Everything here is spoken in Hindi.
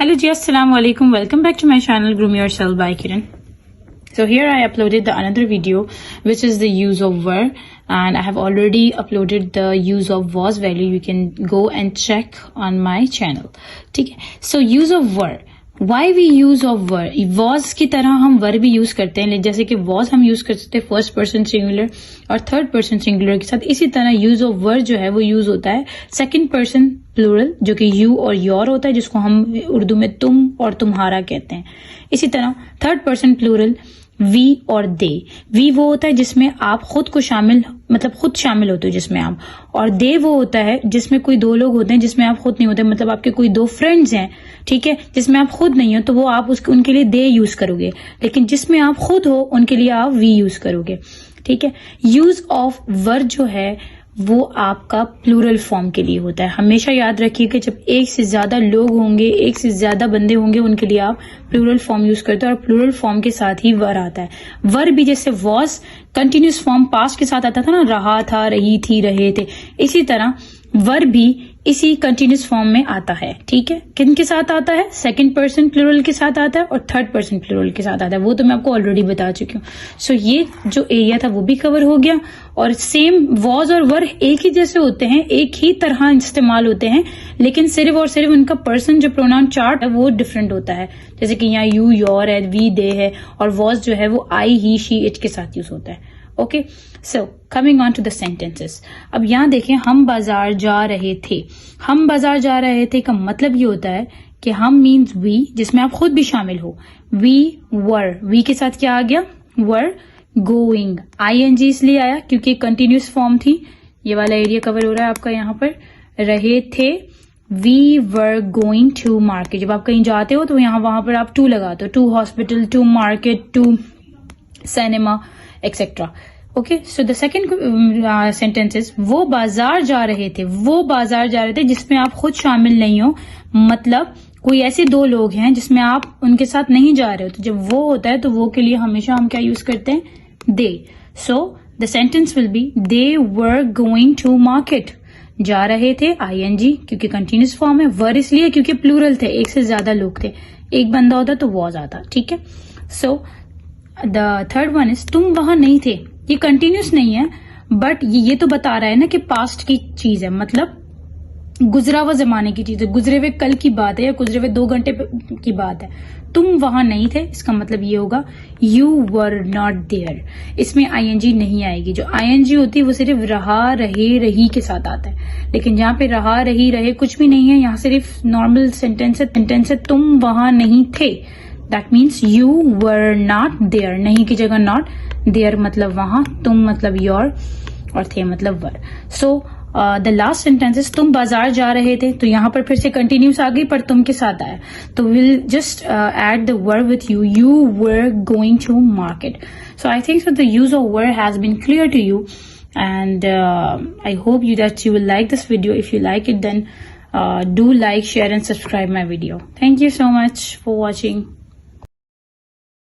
Hello ji, assalamu alaikum. Welcome back to my channel Groom Yourself by Kiran. So here I uploaded another video which is the use of were, and I have already uploaded the use of was value. You can go and check on my channel. ठीक है. So use of were. Why we use of were? Was की तरह हम were भी use करते हैं, जैसे कि was हम use कर सकते हैं फर्स्ट पर्सन सिंगुलर और थर्ड पर्सन सिंगुलर के साथ. इसी तरह use of were जो है वो यूज होता है सेकंड पर्सन प्लूरल जो कि you और your होता है, जिसको हम उर्दू में तुम और तुम्हारा कहते हैं. इसी तरह थर्ड पर्सन प्लूरल वी और दे. वी वो होता है जिसमें आप खुद को शामिल, मतलब खुद शामिल होते हो जिसमें आप, और दे वो होता है जिसमें कोई दो लोग होते हैं जिसमें आप खुद नहीं होते, मतलब आपके कोई दो फ्रेंड्स हैं, ठीक है, जिसमें आप खुद नहीं हो तो वो आप उनके लिए दे यूज करोगे, लेकिन जिसमें आप खुद हो उनके लिए आप वी यूज करोगे. ठीक है. यूज ऑफ वर जो है वो आपका प्लूरल फॉर्म के लिए होता है. हमेशा याद रखिए कि जब एक से ज्यादा लोग होंगे, एक से ज्यादा बंदे होंगे, उनके लिए आप प्लूरल फॉर्म यूज करते हो और प्लूरल फॉर्म के साथ ही वर आता है. वर भी जैसे वॉज कंटिन्यूस फॉर्म पास्ट के साथ आता था ना, रहा था, रही थी, रहे थे, इसी तरह वर भी इसी कंटिन्यूस फॉर्म में आता है. ठीक है. किन के साथ आता है? सेकंड पर्सन प्लूरल के साथ आता है और थर्ड पर्सन प्लूरल के साथ आता है. वो तो मैं आपको ऑलरेडी बता चुकी हूँ. सो ये जो एरिया था वो भी कवर हो गया. और सेम वॉज और वर एक ही जैसे होते हैं, एक ही तरह इस्तेमाल होते हैं, लेकिन सिर्फ और सिर्फ उनका पर्सन जो प्रोनाउन चार्ट है वो डिफरेंट होता है. जैसे कि यहाँ यू, योर है, वी, दे है, और वॉज जो है वो आई, ही, शी, इट के साथ यूज होता है. Okay. So coming on to the sentences. अब यहाँ देखें, हम बाजार जा रहे थे. हम बाजार जा रहे थे का मतलब ये होता है कि हम मीन्स वी, जिसमें आप खुद भी शामिल हो. वी वर, वी के साथ क्या आ गया? वर. गोइंग, ING इसलिए आया क्योंकि कंटिन्यूस फॉर्म थी. ये वाला एरिया कवर हो रहा है आपका यहाँ पर. रहे थे, we were going to market. जब आप कहीं जाते हो तो यहाँ वहां पर आप टू लगाते हो. To hospital, to market, to cinema, etcetera. Okay. So the second sentence is वो बाजार जा रहे थे. वो बाजार जा रहे थे जिसमें आप खुद शामिल नहीं हो, मतलब कोई ऐसे दो लोग हैं जिसमें आप उनके साथ नहीं जा रहे हो. तो जब वो होता है तो वो के लिए हमेशा हम क्या यूज करते हैं? They. So the sentence will be they were going to market. जा रहे थे, ING क्योंकि कंटिन्यूस फॉर्म है. वर इसलिए क्योंकि प्लूरल थे, एक से ज्यादा लोग थे. एक बंदा होता तो वॉज आता. ठीक है. So the third one is तुम वहां नहीं थे. ये कंटिन्यूस नहीं है, बट ये तो बता रहा है ना कि पास्ट की चीज है, मतलब गुजरा हुआ जमाने की चीज है, गुजरे हुए कल की बात है या गुजरे हुए 2 घंटे की बात है. तुम वहां नहीं थे, इसका मतलब ये होगा यू वर नॉट देयर. इसमें ING नहीं आएगी. जो ING होती है वो सिर्फ रहा, रहे, रही के साथ आता है, लेकिन यहाँ पे रहा, रही, रहे कुछ भी नहीं है. यहाँ सिर्फ नॉर्मल सेंटेंस है तुम वहां नहीं थे. That means you were not there. नहीं की जगह नॉट, देयर मतलब वहां, तुम मतलब योर, और थे मतलब वर. सो द लास्ट सेंटेंसेस तुम बाजार जा रहे थे, तो यहाँ पर फिर से कंटिन्यूस आ गई पर तुम के साथ आया, तो will just add the were with you. You were going to market. So I think so the use of were has been clear to you, and I hope that you will like this video. If you like it, then do like, share and subscribe my video. Thank you so much for watching.